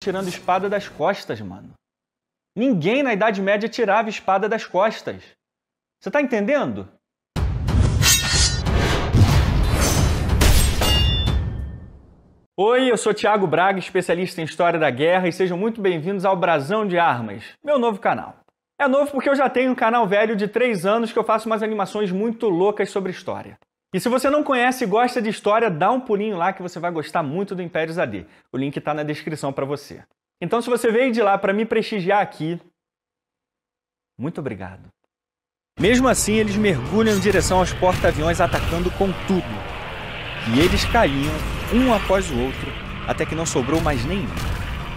tirando espada das costas, mano. Ninguém na Idade Média tirava espada das costas. Você tá entendendo? Oi, eu sou Thiago Braga, especialista em História da Guerra, e sejam muito bem-vindos ao Brasão de Armas, meu novo canal. É novo porque eu já tenho um canal velho de 3 anos que eu faço umas animações muito loucas sobre história. E se você não conhece e gosta de história, dá um pulinho lá que você vai gostar muito do Império AD. O link está na descrição para você. Então, se você veio de lá para me prestigiar aqui, muito obrigado. Mesmo assim, eles mergulham em direção aos porta-aviões atacando com tudo. E eles caíam, um após o outro, até que não sobrou mais nenhum.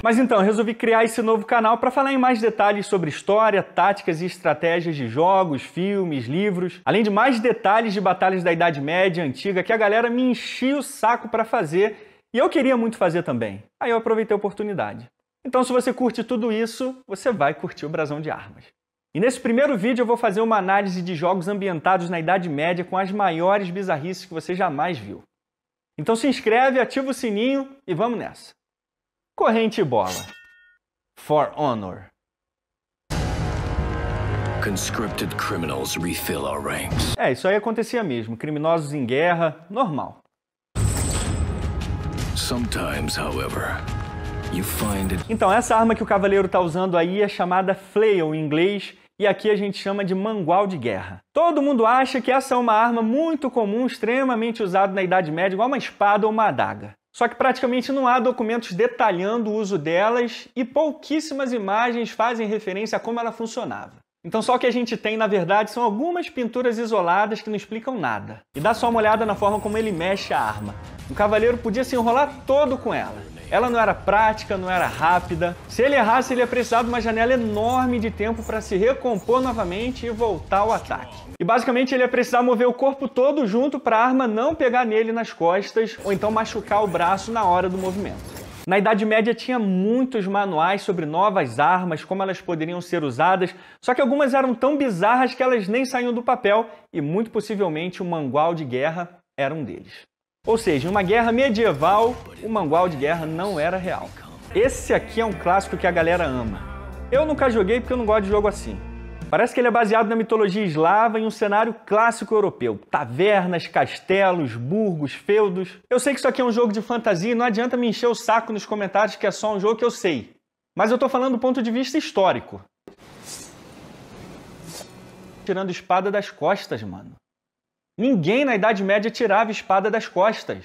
Mas então, eu resolvi criar esse novo canal para falar em mais detalhes sobre história, táticas e estratégias de jogos, filmes, livros, além de mais detalhes de batalhas da Idade Média antiga que a galera me enchia o saco para fazer e eu queria muito fazer também. Aí eu aproveitei a oportunidade. Então, se você curte tudo isso, você vai curtir o Brasão de Armas. E nesse primeiro vídeo eu vou fazer uma análise de jogos ambientados na Idade Média com as maiores bizarrices que você jamais viu. Então se inscreve, ativa o sininho e vamos nessa. Corrente e bola. For Honor. Conscripted criminals refill our ranks. Isso aí acontecia mesmo. Criminosos em guerra, normal. Sometimes, however, you find it... Então, essa arma que o cavaleiro está usando aí é chamada flail em inglês, e aqui a gente chama de mangual de guerra. Todo mundo acha que essa é uma arma muito comum, extremamente usada na Idade Média, igual uma espada ou uma adaga. Só que praticamente não há documentos detalhando o uso delas e pouquíssimas imagens fazem referência a como ela funcionava. Então só o que a gente tem, na verdade, são algumas pinturas isoladas que não explicam nada. E dá só uma olhada na forma como ele mexe a arma. O cavaleiro podia se enrolar todo com ela. Ela não era prática, não era rápida. Se ele errasse, ele ia precisar de uma janela enorme de tempo para se recompor novamente e voltar ao ataque. E basicamente ele ia precisar mover o corpo todo junto para a arma não pegar nele nas costas ou então machucar o braço na hora do movimento. Na Idade Média tinha muitos manuais sobre novas armas, como elas poderiam ser usadas, só que algumas eram tão bizarras que elas nem saíam do papel e muito possivelmente o mangual de guerra era um deles. Ou seja, em uma guerra medieval, o mangual de guerra não era real. Esse aqui é um clássico que a galera ama. Eu nunca joguei porque eu não gosto de jogo assim. Parece que ele é baseado na mitologia eslava em um cenário clássico europeu. Tavernas, castelos, burgos, feudos. Eu sei que isso aqui é um jogo de fantasia e não adianta me encher o saco nos comentários que é só um jogo que eu sei. Mas eu tô falando do ponto de vista histórico. Tirando espada das costas, mano. Ninguém na Idade Média tirava espada das costas.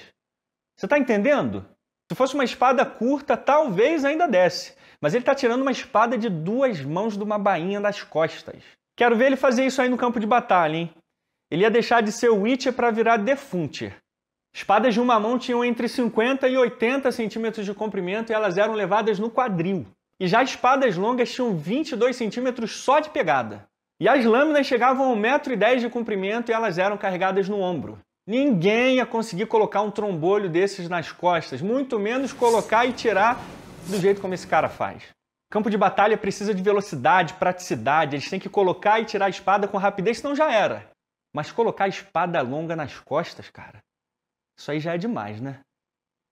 Você tá entendendo? Se fosse uma espada curta, talvez ainda desse. Mas ele está tirando uma espada de 2 mãos de uma bainha das costas. Quero ver ele fazer isso aí no campo de batalha, hein? Ele ia deixar de ser Witcher para virar Defunter. Espadas de uma mão tinham entre 50 e 80 centímetros de comprimento e elas eram levadas no quadril. E já espadas longas tinham 22 centímetros só de pegada. E as lâminas chegavam a 1,10 m de comprimento e elas eram carregadas no ombro. Ninguém ia conseguir colocar um trombolho desses nas costas, muito menos colocar e tirar do jeito como esse cara faz. Campo de batalha precisa de velocidade, praticidade, eles têm que colocar e tirar a espada com rapidez, senão já era. Mas colocar a espada longa nas costas, cara, isso aí já é demais, né?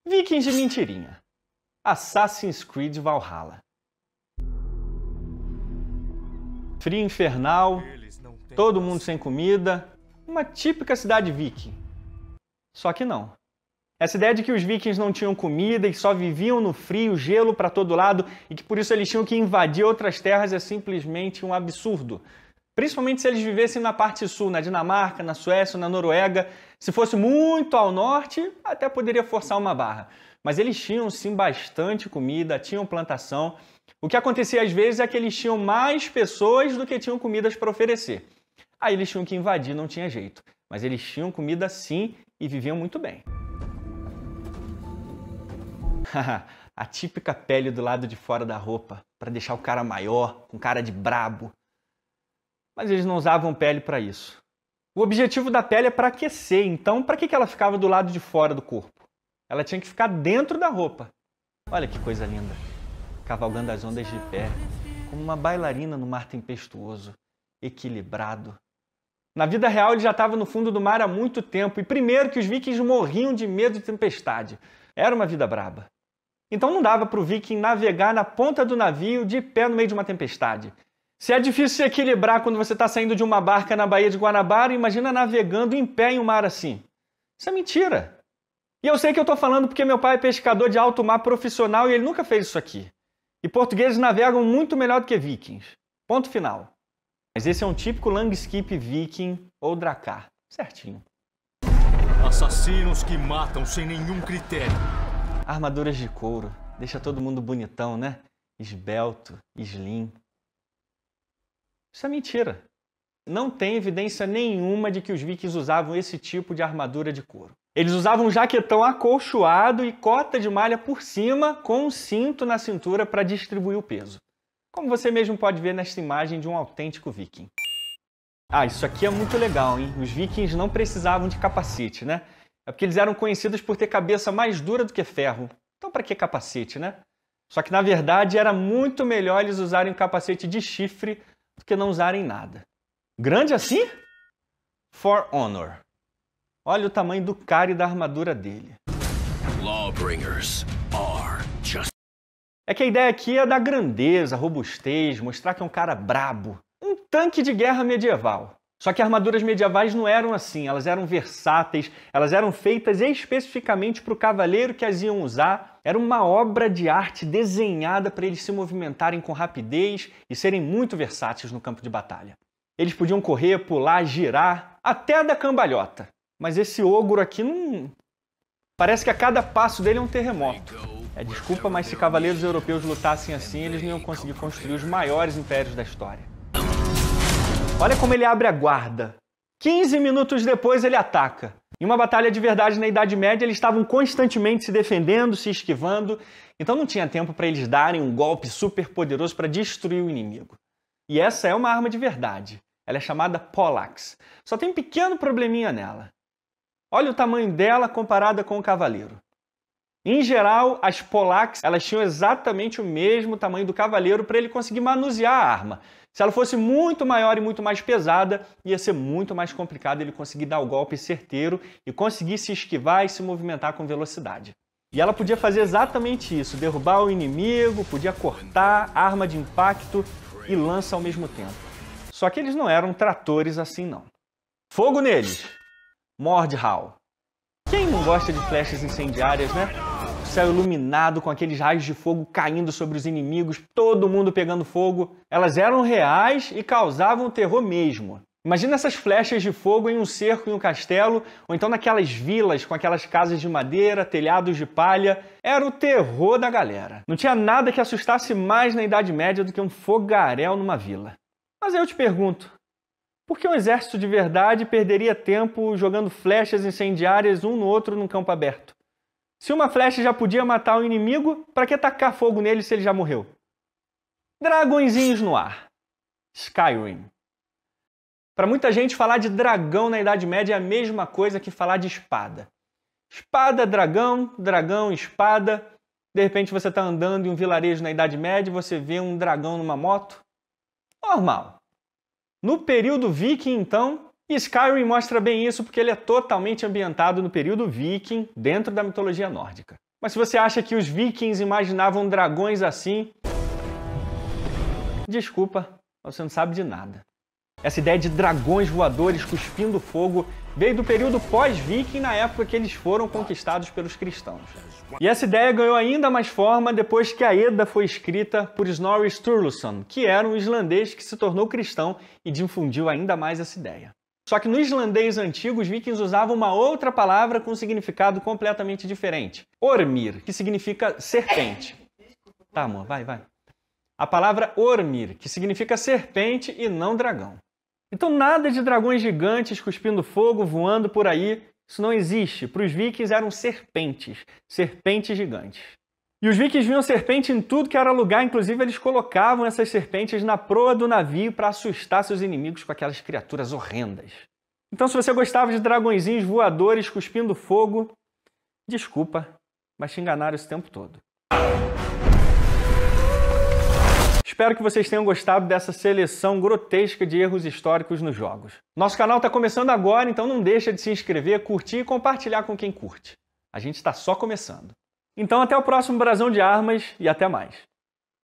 Vikings de mentirinha. Assassin's Creed Valhalla. Frio infernal, todo mundo sem comida, uma típica cidade viking. Só que não. Essa ideia de que os vikings não tinham comida e só viviam no frio, gelo para todo lado e que por isso eles tinham que invadir outras terras é simplesmente um absurdo. Principalmente se eles vivessem na parte sul, na Dinamarca, na Suécia, na Noruega. Se fosse muito ao norte, até poderia forçar uma barra. Mas eles tinham sim bastante comida, tinham plantação. O que acontecia às vezes é que eles tinham mais pessoas do que tinham comidas para oferecer. Aí eles tinham que invadir, não tinha jeito. Mas eles tinham comida sim e viviam muito bem. A típica pele do lado de fora da roupa, para deixar o cara maior, com cara de brabo. Mas eles não usavam pele para isso. O objetivo da pele é para aquecer, então para que ela ficava do lado de fora do corpo? Ela tinha que ficar dentro da roupa. Olha que coisa linda. Cavalgando as ondas de pé, como uma bailarina no mar tempestuoso, equilibrado. Na vida real ele já estava no fundo do mar há muito tempo, e primeiro que os vikings morriam de medo de tempestade. Era uma vida braba. Então não dava para o viking navegar na ponta do navio de pé no meio de uma tempestade. Se é difícil se equilibrar quando você está saindo de uma barca na Baía de Guanabara, imagina navegando em pé em um mar assim. Isso é mentira. E eu sei que eu estou falando porque meu pai é pescador de alto mar profissional e ele nunca fez isso aqui. E portugueses navegam muito melhor do que vikings. Ponto final. Mas esse é um típico Langskip viking ou drakkar. Certinho. Assassinos que matam sem nenhum critério. Armaduras de couro. Deixa todo mundo bonitão, né? Esbelto, slim. Isso é mentira. Não tem evidência nenhuma de que os vikings usavam esse tipo de armadura de couro. Eles usavam um jaquetão acolchoado e cota de malha por cima com um cinto na cintura para distribuir o peso. Como você mesmo pode ver nesta imagem de um autêntico viking. Ah, isso aqui é muito legal, hein? Os vikings não precisavam de capacete, né? É porque eles eram conhecidos por ter cabeça mais dura do que ferro. Então para que capacete, né? Só que na verdade era muito melhor eles usarem um capacete de chifre do que não usarem nada. Grande assim? For Honor. Olha o tamanho do cara e da armadura dele. Lawbringers are just... É que a ideia aqui é da grandeza, robustez, mostrar que é um cara brabo. Um tanque de guerra medieval. Só que armaduras medievais não eram assim, elas eram versáteis, elas eram feitas especificamente para o cavaleiro que as iam usar. Era uma obra de arte desenhada para eles se movimentarem com rapidez e serem muito versáteis no campo de batalha. Eles podiam correr, pular, girar, até dar cambalhota. Mas esse ogro aqui não... Parece que a cada passo dele é um terremoto. Desculpa, mas se cavaleiros europeus lutassem assim, eles não iam conseguir construir os maiores impérios da história. Olha como ele abre a guarda. 15 minutos depois ele ataca. Em uma batalha de verdade na Idade Média, eles estavam constantemente se defendendo, se esquivando. Então não tinha tempo para eles darem um golpe super poderoso para destruir o inimigo. E essa é uma arma de verdade. Ela é chamada Poleaxe. Só tem um pequeno probleminha nela. Olha o tamanho dela comparada com o cavaleiro. Em geral, as Poleaxe, elas tinham exatamente o mesmo tamanho do cavaleiro para ele conseguir manusear a arma. Se ela fosse muito maior e muito mais pesada, ia ser muito mais complicado ele conseguir dar o golpe certeiro e conseguir se esquivar e se movimentar com velocidade. E ela podia fazer exatamente isso, derrubar o inimigo, podia cortar, arma de impacto e lança ao mesmo tempo. Só que eles não eram tratores assim não. Fogo neles! Mordhau. Quem não gosta de flechas incendiárias, né? O céu iluminado com aqueles raios de fogo caindo sobre os inimigos, todo mundo pegando fogo. Elas eram reais e causavam terror mesmo. Imagina essas flechas de fogo em um cerco em um castelo, ou então naquelas vilas com aquelas casas de madeira, telhados de palha. Era o terror da galera. Não tinha nada que assustasse mais na Idade Média do que um fogaréu numa vila. Mas aí eu te pergunto, por que um exército de verdade perderia tempo jogando flechas incendiárias um no outro num campo aberto? Se uma flecha já podia matar o inimigo, para que tacar fogo nele se ele já morreu? Dragõezinhos no ar. Skyrim. Para muita gente, falar de dragão na Idade Média é a mesma coisa que falar de espada. Espada, dragão, dragão, espada. De repente você está andando em um vilarejo na Idade Média e você vê um dragão numa moto. Normal. No período viking, então, Skyrim mostra bem isso porque ele é totalmente ambientado no período viking, dentro da mitologia nórdica. Mas se você acha que os vikings imaginavam dragões assim, desculpa, você não sabe de nada. Essa ideia de dragões voadores cuspindo fogo veio do período pós-viking, na época que eles foram conquistados pelos cristãos. E essa ideia ganhou ainda mais forma depois que a Edda foi escrita por Snorri Sturluson, que era um islandês que se tornou cristão e difundiu ainda mais essa ideia. Só que no islandês antigo, os vikings usavam uma outra palavra com um significado completamente diferente. Ormir, que significa serpente. Tá, amor, vai. A palavra Ormir, que significa serpente e não dragão. Então nada de dragões gigantes cuspindo fogo, voando por aí. Isso não existe. Para os vikings eram serpentes gigantes. E os vikings viam serpente em tudo que era lugar, inclusive eles colocavam essas serpentes na proa do navio para assustar seus inimigos com aquelas criaturas horrendas. Então se você gostava de dragõezinhos voadores cuspindo fogo, desculpa, mas te enganaram esse tempo todo. Espero que vocês tenham gostado dessa seleção grotesca de erros históricos nos jogos. Nosso canal está começando agora, então não deixa de se inscrever, curtir e compartilhar com quem curte. A gente está só começando. Então até o próximo Brasão de Armas e até mais.